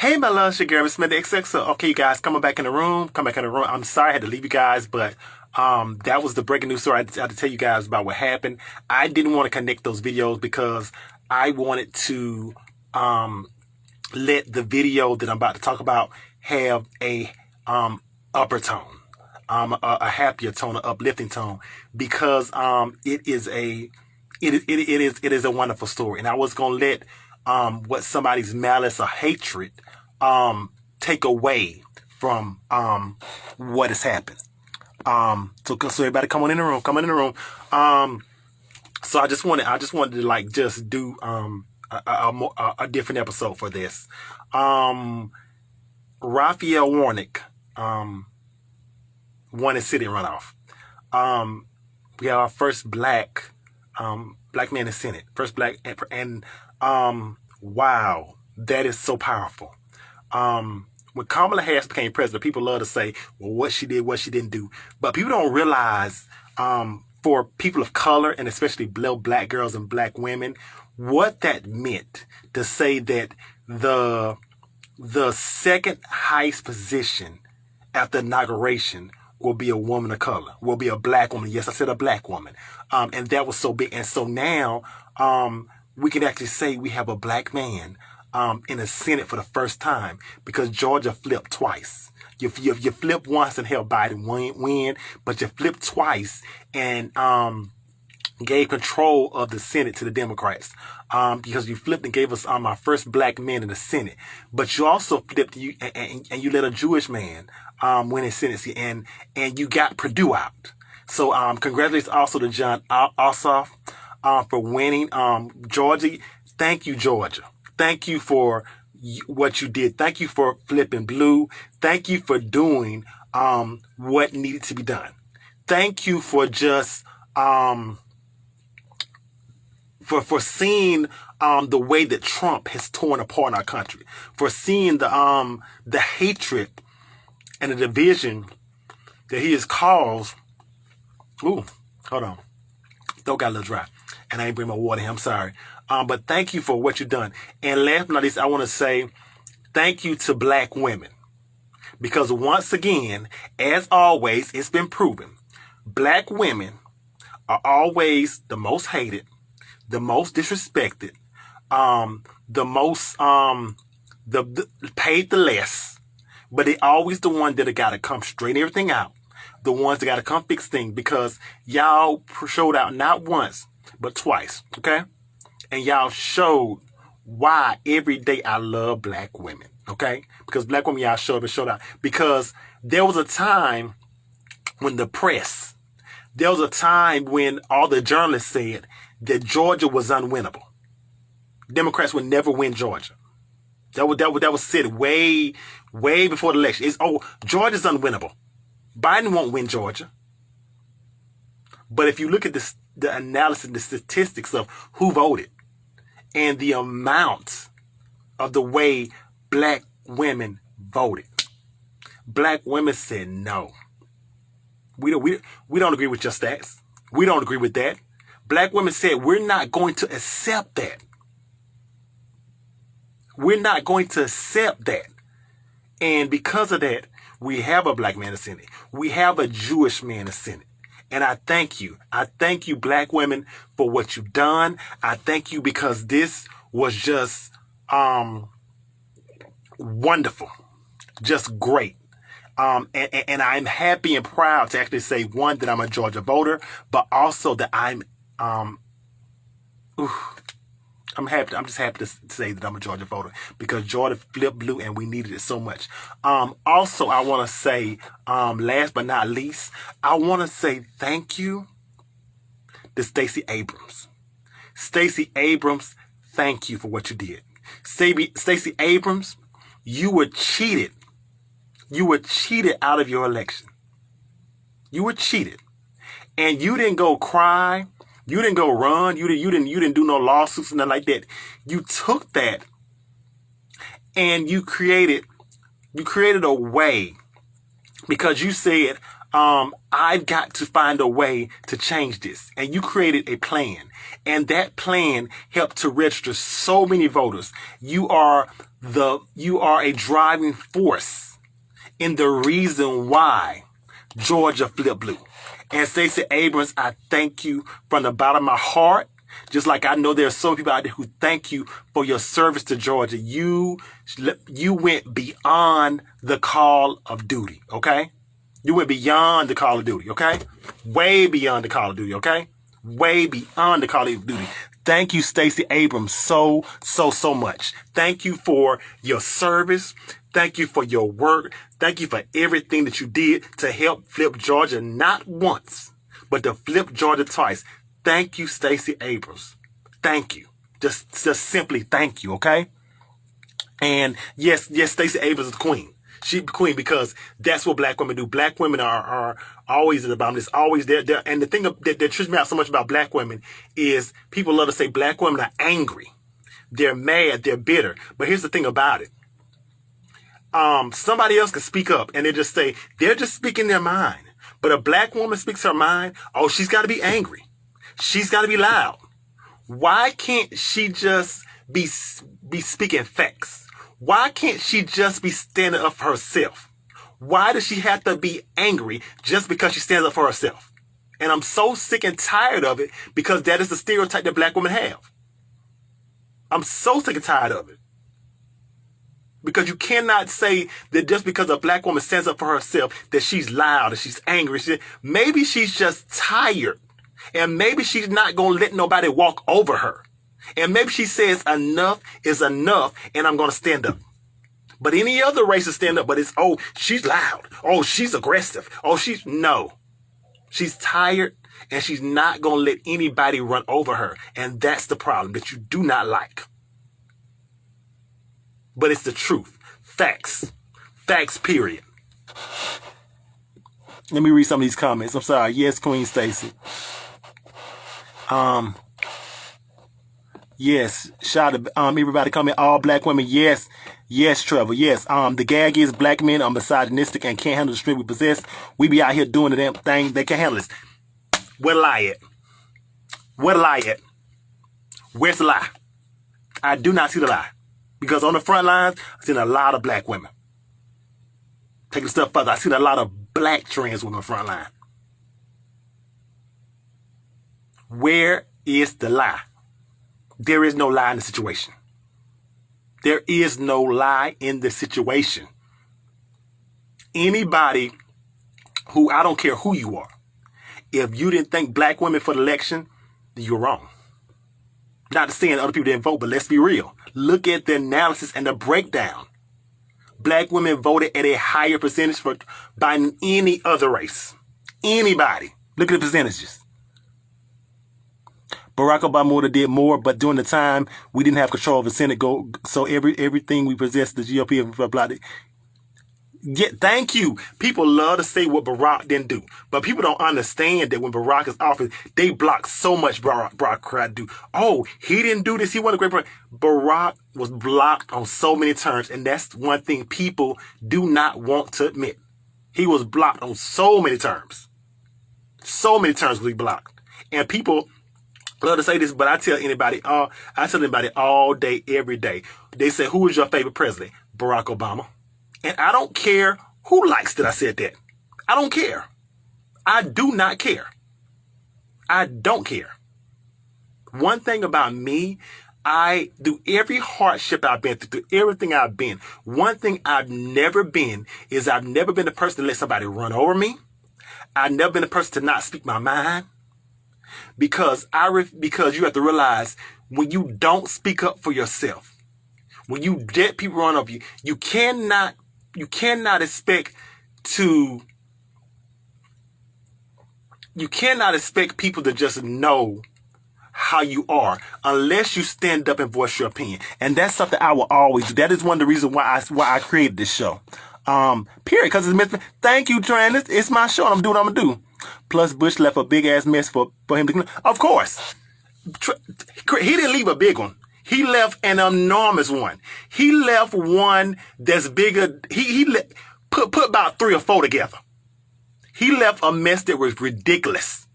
Hey, my love, it's your girl, Miss Smith XXL. Okay, you guys, coming back in the room. Come back in the room. I'm sorry I had to leave you guys, but that was the breaking news story. I had to tell you guys about what happened. I didn't want to connect those videos because I wanted to let the video that I'm about to talk about have a upper tone, a happier tone, an uplifting tone, because it is a wonderful story, and I was gonna let what somebody's malice or hatred take away from what has happened. So everybody come on in the room, so I just wanted to like just do a different episode for this. Raphael Warnock won a city runoff. We have our first black man in the Senate, first black, and wow, that is so powerful. When Kamala Harris became president, people love to say, well, what she did, what she didn't do. But people don't realize, for people of color, and especially black girls and black women, what that meant to say that the second highest position after inauguration will be a woman of color, will be a black woman. Yes, I said a black woman. And that was so big. And so now we can actually say we have a black man in the Senate for the first time, because Georgia flipped twice. You flipped once and held Biden win, but you flipped twice and gave control of the Senate to the Democrats, because you flipped and gave us our first black man in the Senate. But you also flipped and you let a Jewish man win in Senate, and you got Purdue out. So congratulations also to John Ossoff for winning. Georgia, thank you, Georgia. Thank you for what you did. Thank you for flipping blue. Thank you for doing what needed to be done. Thank you for just for seeing the way that Trump has torn apart our country, for seeing the hatred and the division that he has caused. Ooh, hold on. Throat got a little dry, and I ain't bring my water here. I'm sorry. But thank you for what you've done. And last but not least, I want to say thank you to black women. Because once again, as always, it's been proven, black women are always the most hated, the most disrespected, the most paid the less, but they always the one that got to come straighten everything out, the ones that got to come fix things, because y'all showed out not once but twice, okay? And y'all showed why every day I love black women, okay? Because black women, y'all showed out. Because there was a time when the press, there was a time when all the journalists said that Georgia was unwinnable. Democrats would never win Georgia. That was said way before the election. Georgia's unwinnable. Biden won't win Georgia. But if you look at the analysis, the statistics of who voted, and the amount of the way black women voted, black women said no. We don't agree with your stats. We don't agree with that. Black women said we're not going to accept that. We're not going to accept that. And because of that, we have a black man in the Senate. We have a Jewish man in the Senate. And I thank you. I thank you, black women, for what you've done. I thank you because this was just wonderful, just great. And I'm happy and proud to actually say, one, that I'm a Georgia voter, but also that I'm happy. I'm just happy to say that I'm a Georgia voter, because Georgia flipped blue and we needed it so much. Also, I want to say, last but not least, I want to say thank you to Stacey Abrams. Stacey Abrams, thank you for what you did. Stacey Abrams, you were cheated. You were cheated out of your election. You were cheated. And you didn't go cry. You didn't go run. You didn't do no lawsuits and nothing like that. You took that and you created a way, because you said, I've got to find a way to change this. And you created a plan. And that plan helped to register so many voters. You are You are a driving force in the reason why Georgia flipped blue. And Stacey Abrams, I thank you from the bottom of my heart. Just like I know there are so many people out there who thank you for your service to Georgia. You went beyond the call of duty, okay? You went beyond the call of duty, okay? Way beyond the call of duty, okay? Way beyond the call of duty. Thank you, Stacey Abrams, so much. Thank you for your service. Thank you for your work. Thank you for everything that you did to help flip Georgia, not once, but to flip Georgia twice. Thank you, Stacey Abrams. Thank you. Just simply thank you, okay? And yes, Stacey Abrams is the queen. She's the queen because that's what black women do. Black women are always at the bottom. It's always there. And the thing that trips me out so much about black women is people love to say black women are angry. They're mad. They're bitter. But here's the thing about it. Somebody else can speak up and they just say, they're just speaking their mind. But a black woman speaks her mind. Oh, she's got to be angry. She's got to be loud. Why can't she just be speaking facts? Why can't she just be standing up for herself? Why does she have to be angry just because she stands up for herself? And I'm so sick and tired of it because that is the stereotype that black women have. I'm so sick and tired of it. Because you cannot say that just because a black woman stands up for herself that she's loud and she's angry. Maybe she's just tired. And maybe she's not going to let nobody walk over her. And maybe she says enough is enough and I'm going to stand up. But any other race to stand up, but it's, oh, she's loud. Oh, she's aggressive. Oh, no. She's tired and she's not going to let anybody run over her. And that's the problem that you do not like. But it's the truth. Facts. Facts, period. Let me read some of these comments. I'm sorry. Yes, Queen Stacey. Yes, shout out everybody coming, all black women. Yes, Trevor. Yes, the gag is black men are misogynistic and can't handle the strength we possess. We be out here doing the damn thing they can't handle this. Where the lie at? Where the lie at? Where's the lie? I do not see the lie. Because on the front lines, I've seen a lot of black women. Taking a step further, I've seen a lot of black trans women on the front line. Where is the lie? There is no lie in the situation. There is no lie in the situation. Anybody who, I don't care who you are, if you didn't thank black women for the election, then you're wrong. Not to say other people didn't vote, but let's be real. Look at the analysis and the breakdown. Black women voted at a higher percentage by any other race. Anybody. Look at the percentages. Barack Obama would have did more, but during the time we didn't have control of the Senate, so everything we possessed, the GOP, thank you. People love to say what Barack didn't do, but people don't understand that when Barack is office, they block so much Barack tried to do. Oh, he didn't do this. He wasn't a great president. Barack was blocked on so many terms, and that's one thing people do not want to admit. He was blocked on so many terms. So many terms was he blocked, and people love to say this, but I tell anybody all day, every day. They say, who is your favorite president? Barack Obama. And I don't care who likes that I said that. I don't care. I do not care. I don't care. One thing about me, I do every hardship I've been through everything I've been. One thing I've never been is I've never been the person to let somebody run over me. I've never been the person to not speak my mind. Because you have to realize when you don't speak up for yourself, when you let people run over you, you cannot expect people to just know how you are unless you stand up and voice your opinion. And that's something I will always do. That is one of the reasons why I created this show. Period. Because it's meant. Thank you, Trans. It's my show and I'm doing what I'm gonna do. Plus, Bush left a big ass mess for him to clean. Of course. He didn't leave a big one. He left an enormous one. He left one that's bigger. He put about 3 or 4 together. He left a mess that was ridiculous.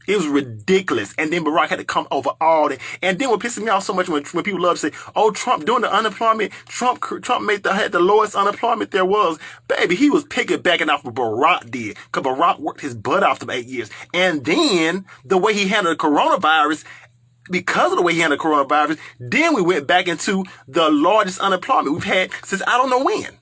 It was ridiculous. And then Barack had to come over all that. And then what pisses me off so much when people love to say, oh, Trump doing the unemployment, Trump had the lowest unemployment there was. Baby, he was piggybacking off what Barack did. Because Barack worked his butt off for 8 years. And then the way he handled the coronavirus, because of the way he handled the coronavirus, then we went back into the largest unemployment we've had since I don't know when.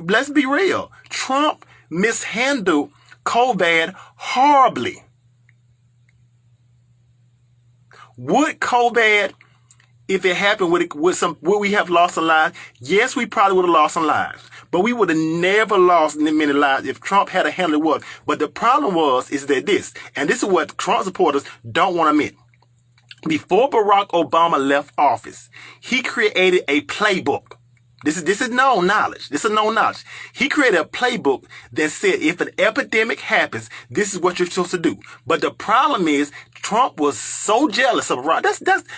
Let's be real. Trump mishandled COVID horribly. Would COVID, if it happened, would we have lost some lives? Yes, we probably would have lost some lives. But we would have never lost many lives if Trump had handled it well. But the problem is that and this is what Trump supporters don't want to admit. Before Barack Obama left office, he created a playbook. This is known knowledge. This is known knowledge. He created a playbook that said if an epidemic happens, this is what you're supposed to do. But the problem is Trump was so jealous of Barack.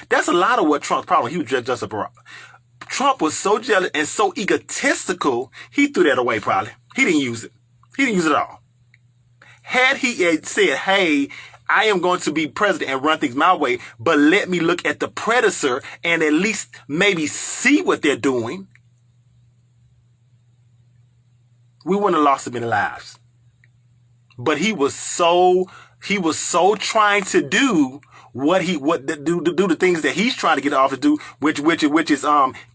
That's a lot of what Trump's problem. He was jealous of Barack. Trump was so jealous and so egotistical, he threw that away probably. He didn't use it. He didn't use it at all. Had he said, hey, I am going to be president and run things my way, but let me look at the predator and at least maybe see what they're doing, we wouldn't have lost so many lives. But he was so trying to do do the things that he's trying to get off to do, which is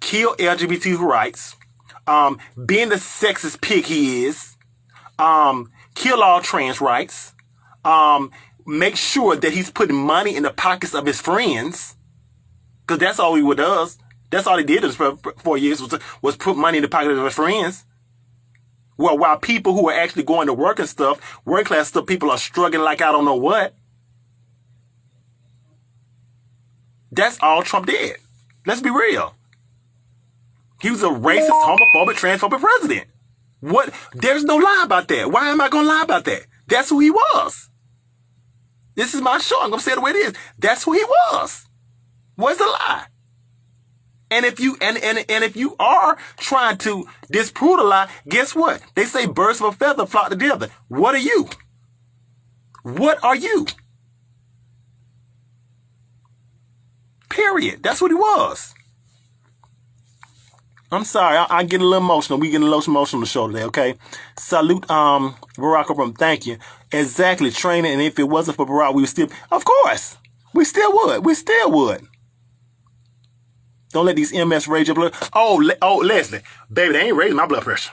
kill LGBT rights, being the sexist pig he is, kill all trans rights, make sure that he's putting money in the pockets of his friends, because that's all he does. That's all he did for 4 years was put money in the pockets of his friends. Well, while people who are actually going to work and stuff, working class stuff, people are struggling like I don't know what. That's all Trump did. Let's be real. He was a racist, homophobic, transphobic president. What? There's no lie about that. Why am I going to lie about that? That's who he was. This is my show. I'm going to say it the way it is. That's who he was. What's the lie? And if you are trying to disprove the lie, guess what? They say birds of a feather flock together. What are you? What are you? Period. That's what he was. I'm sorry. I get a little emotional. We get a little emotional on the show today, okay? Salute, Barack Obama. Thank you. Exactly. Training. And if it wasn't for Barack, we would still, of course, we still would. We still would. Don't let these MS raise your blood. Oh, Leslie, baby, they ain't raising my blood pressure.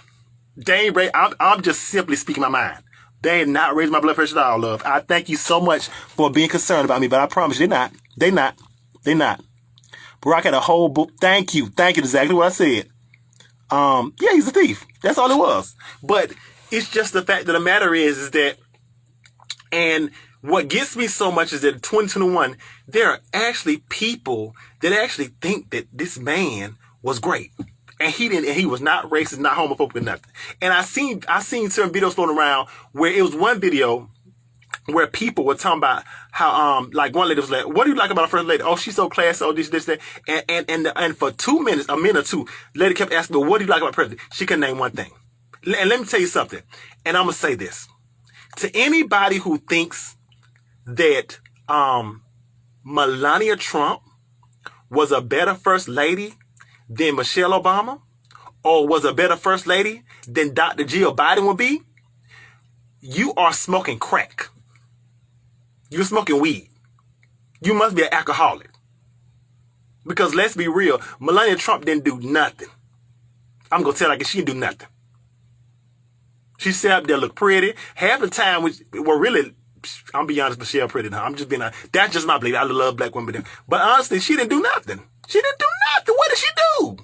They ain't I'm just simply speaking my mind. They ain't not raising my blood pressure at all, love. I thank you so much for being concerned about me, but I promise you, they're not. They're not. Barack had a whole book. Thank you. Exactly what I said. Yeah, he's a thief. That's all it was. But it's just the fact of the matter is that, and what gets me so much is that in 2021, there are actually people that actually think that this man was great. And he was not racist, not homophobic, or nothing. And I seen certain videos floating around where it was one video where people were talking about how, like one lady was like, what do you like about our first lady? Oh, she's so classy, oh, this, that. And for 2 minutes, a minute or two, lady kept asking me, what do you like about president? She couldn't name one thing. And let me tell you something. And I'm going to say this. To anybody who thinks that Melania Trump was a better first lady than Michelle Obama, or was a better first lady than Dr. Jill Biden would be, you are smoking crack. You're smoking weed. You must be an alcoholic. Because let's be real, Melania Trump didn't do nothing. I'm going to tell you like she didn't do nothing. She sat up there, looked pretty. Half the time, really, I'm be honest, Michelle pretty now. I'm just being that's just my belief. I love black women. But honestly, she didn't do nothing. She didn't do nothing. What did she do?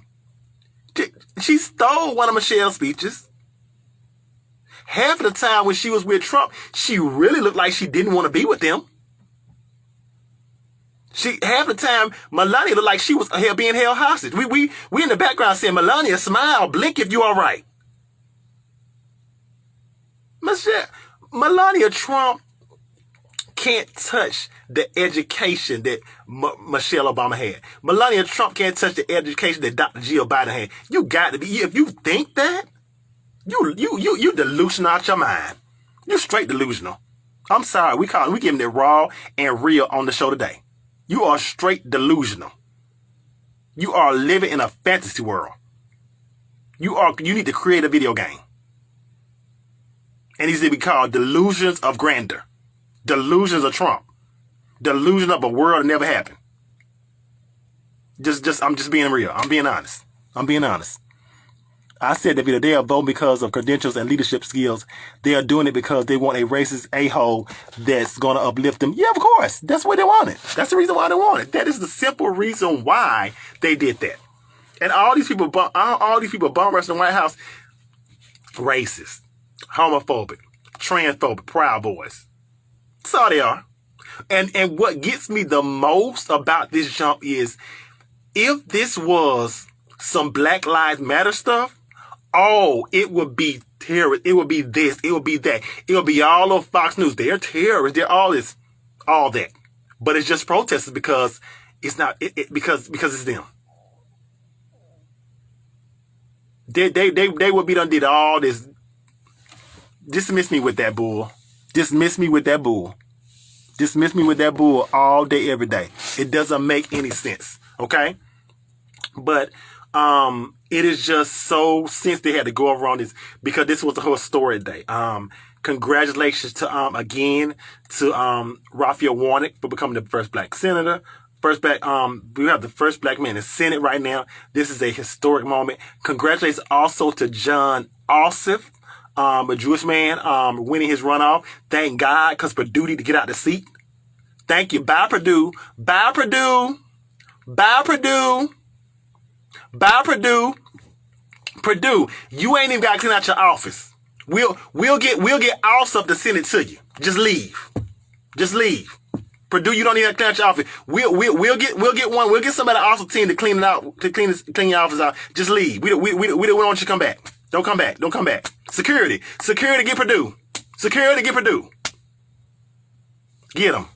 She stole one of Michelle's speeches. Half of the time when she was with Trump, she really looked like she didn't want to be with him. Half the time, Melania looked like she was being held hostage. We in the background saying, Melania, smile, blink if you all right. Melania Trump can't touch the education that Michelle Obama had. Melania Trump can't touch the education that Dr. Jill Biden had. You got to be, if you think that, you delusional out your mind. You straight delusional. I'm sorry, we giving it raw and real on the show today. You are straight delusional. You are living in a fantasy world. You need to create a video game. And these need to be called Delusions of Grandeur. Delusions of Trump. Delusion of a world that never happened. I'm just being real. I'm being honest. I said that they are voting because of credentials and leadership skills. They are doing it because they want a racist a-hole that's going to uplift them. Yeah, of course. That's what they want it. That's the reason why they want it. That is the simple reason why they did that. And all these people bum rushing the White House, racist, homophobic, transphobic, Proud Boys. That's all they are. And what gets me the most about this jump is, if this was some Black Lives Matter stuff, oh, it would be terrorist. It would be this. It would be that. It would be all of Fox News. They're terrorists. They're all this, all that. But it's just protesters because it's not. Because it's them. They would be done did all this. Dismiss me with that bull. Dismiss me with that bull. Dismiss me with that bull all day, every day. It doesn't make any sense. Okay? But it is just so, since they had to go over on this, because this was the whole story day. Congratulations to again to Raphael Warnock for becoming the first black senator. We have the first black man in the Senate right now. This is a historic moment. Congratulations also to John Ossoff, a Jewish man, winning his runoff. Thank God, because Purdue need to get out the seat. Thank you. Bye, Purdue. Bye, Purdue. Bye, Purdue. Bye, Purdue. Purdue, you ain't even got to clean out your office. We'll get Ossoff to send it to you. Just leave. Just leave. Purdue, you don't need to clean out your office. We'll get somebody else team to clean it out, to clean your office out. Just leave. We don't want you to come back. Don't come back. Don't come back. Security, get Purdue. Security, get Purdue. Get them.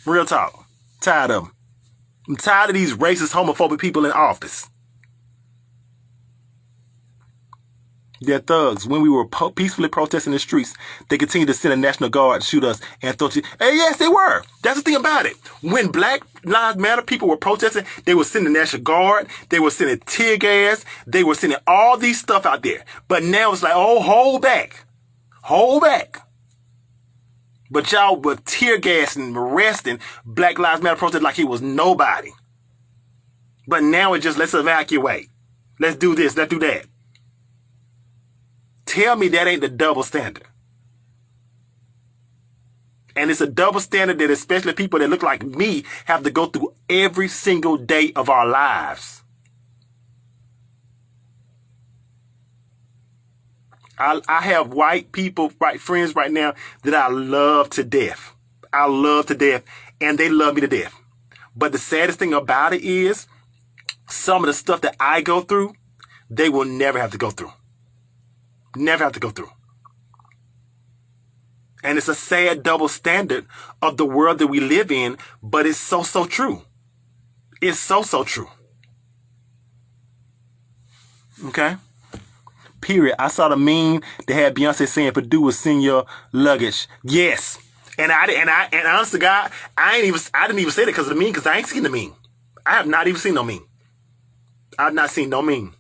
Real talk. Tired of them. I'm tired of these racist, homophobic people in office. They're thugs. When we were peacefully protesting in the streets, they continued to send a National Guard to shoot us and throw. Hey, yes, they were. That's the thing about it. When Black Lives Matter people were protesting, they were sending the National Guard. They were sending tear gas. They were sending all these stuff out there. But now it's like, oh, hold back. Hold back. But y'all were tear gassing and arresting Black Lives Matter protesters like he was nobody. But now it's just, let's evacuate. Let's do this. Let's do that. Tell me that ain't the double standard. And it's a double standard that especially people that look like me have to go through every single day of our lives. I have white people, white friends right now that I love to death. I love to death, and they love me to death. But the saddest thing about it is some of the stuff that I go through, they will never have to go through. Never have to go through. And it's a sad double standard of the world that we live in, but it's so true. It's so true. Okay? Period. I saw the meme that had Beyonce saying Purdue will send your luggage. Yes. And honest to God, I didn't even say that because of the meme, because I ain't seen the meme. I have not even seen no meme. I've not seen no meme.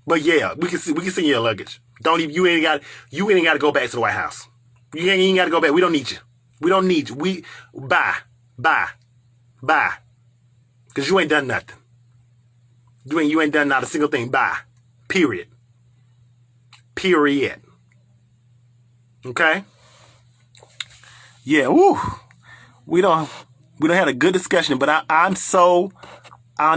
But yeah, we can send you your luggage. You ain't got to go back to the White House. You ain't got to go back. We don't need you. We don't need you. Bye. Because you ain't done nothing. You ain't done not a single thing. Bye. Period. Okay? Yeah, woo. We don't have a good discussion, but I'm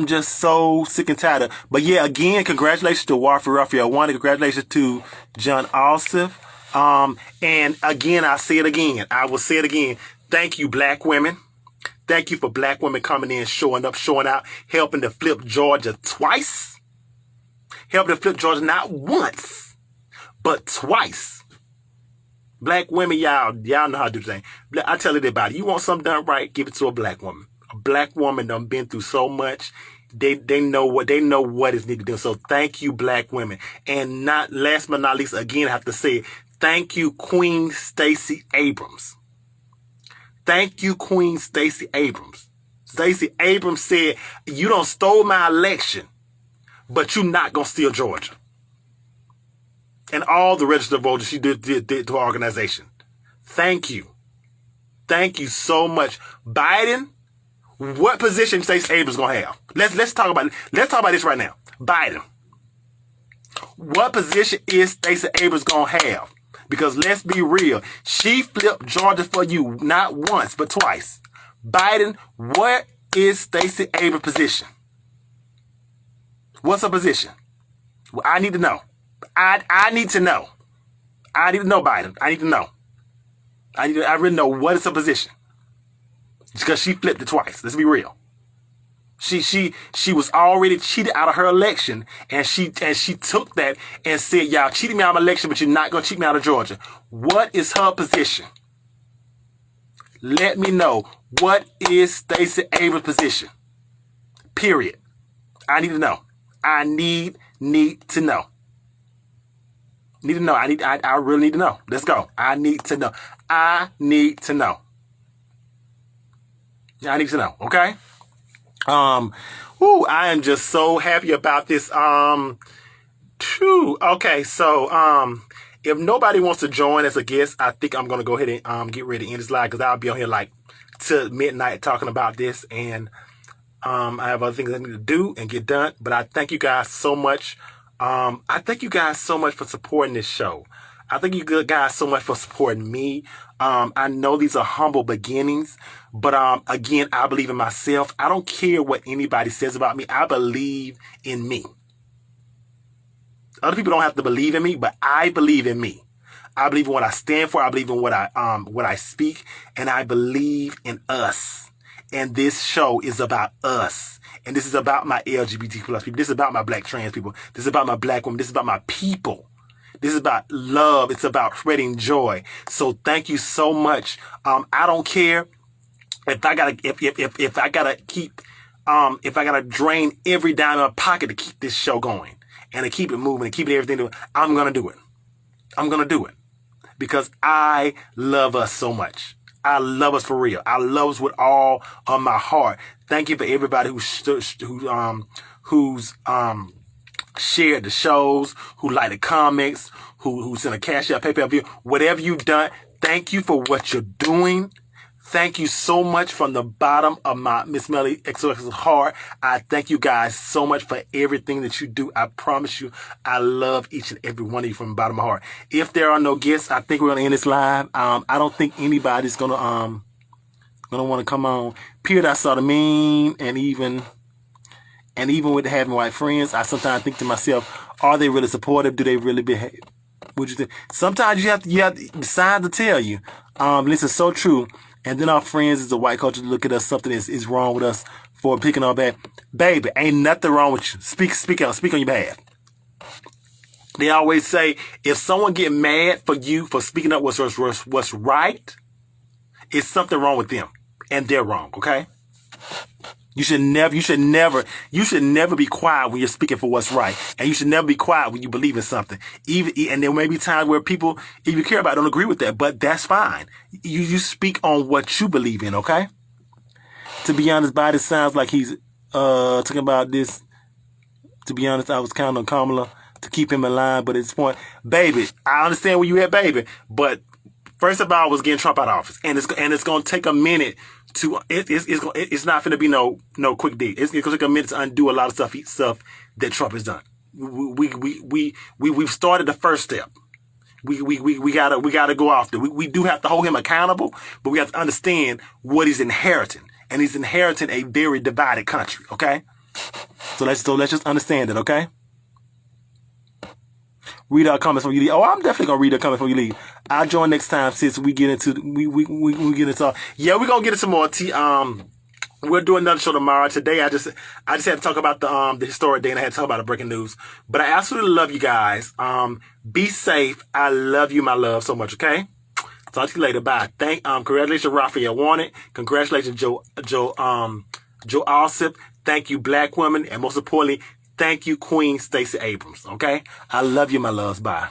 just so sick and tired of. But yeah, again, congratulations to Raphael Warnock. Congratulations to John Ossoff. And again, I say it again. I will say it again. Thank you, black women. Thank you for black women coming in, showing up, showing out, helping to flip Georgia twice. Helping to flip Georgia not once, but twice. Black women, y'all know how to do the thing. I tell everybody, you want something done right, give it to a black woman. A black woman done been through so much. They know what is needed to do. So thank you, black women. And not last but not least, again, I have to say, thank you, Queen Stacey Abrams. Thank you, Queen Stacey Abrams. Stacey Abrams said, you done stole my election, but you not gonna steal Georgia. And all the registered voters she did to her organization. Thank you. Thank you so much. Biden, what position Stacey Abrams gonna have? Let's talk about this right now. Biden. What position is Stacey Abrams gonna have? Because let's be real, she flipped Georgia for you not once but twice. Biden, what is Stacey Abrams' position? What's her position? Well, I need to know. I need to know. I need to know, Biden. I need to know. I really know what is her position. Because she flipped it twice. Let's be real. She was already cheated out of her election, and she took that and said, y'all cheated me out of my election, but you're not gonna cheat me out of Georgia. What is her position? Let me know. What is Stacey Abrams' position? Period. I need to know. I need to know. Need to know. I really need to know. Let's go. I need to know. I need to know. I need to know. Okay. I am just so happy about this. Okay, so if nobody wants to join as a guest, I think I'm gonna go ahead and get ready to end this live because I'll be on here like till midnight talking about this, and I have other things I need to do and get done. But I thank you guys so much. I thank you guys so much for supporting this show. I thank you good guys so much for supporting me. I know these are humble beginnings, but again, I believe in myself. I don't care what anybody says about me. I believe in me. Other people don't have to believe in me, but I believe in me. I believe in what I stand for. I believe in what I speak, and I believe in us. And this show is about us. And this is about my LGBT plus people. This is about my black trans people. This is about my black women. This is about my people. This is about love. It's about spreading joy. So thank you so much. I don't care if I gotta drain every dime in my pocket to keep this show going and to keep it moving and keep everything. I'm gonna do it. I'm gonna do it because I love us so much. I love us for real. I love us with all of my heart. Thank you for everybody who's shared the shows, who liked the comments, who sent a cash out, PayPal view, whatever you've done. Thank you for what you're doing. Thank you so much from the bottom of my Miss Melly XOX's heart. I thank you guys so much for everything that you do. I promise you, I love each and every one of you from the bottom of my heart. If there are no guests, I think we're gonna end this live. I don't think anybody's gonna want to come on. Period. I saw the meme, and even with having white friends, I sometimes think to myself, are they really supportive? Do they really behave? Would you think? Sometimes you have to decide to tell you. This is so true. And then our friends as a white culture look at us, something is wrong with us for picking on bad. Baby, ain't nothing wrong with you. Speak on your behalf. They always say, if someone get mad for you for speaking up what's right, it's something wrong with them. And they're wrong, okay? You should never be quiet when you're speaking for what's right. And you should never be quiet when you believe in something. And there may be times where people, if you care about it, don't agree with that, but that's fine. You speak on what you believe in, okay? To be honest, Biden sounds like he's talking about this. To be honest, I was counting on Kamala to keep him in line, but at this point, baby, I understand where you at, baby, but first of all, I was getting Trump out of office, and it's going to take a minute to. It's not going to be no quick deal. It's going to take a minute to undo a lot of stuff that Trump has done. We've started the first step. We gotta go after. We do have to hold him accountable, but we have to understand what he's inheriting, and he's inheriting a very divided country. Okay, so let's just understand it. Okay. Read our comments when you leave. Oh, I'm definitely gonna read the comments when you leave. I'll join next time since we get into we get into. Yeah, we're gonna get into more. We'll do another show tomorrow. Today, I just had to talk about the historic day, and I had to talk about the breaking news. But I absolutely love you guys. Be safe. I love you, my love, so much. Okay. Talk to you later. Bye. Congratulations, Raphael Warnock. Congratulations, Joe Alsip. Thank you, Black women. And most importantly, thank you, Queen Stacey Abrams. Okay? I love you, my loves. Bye.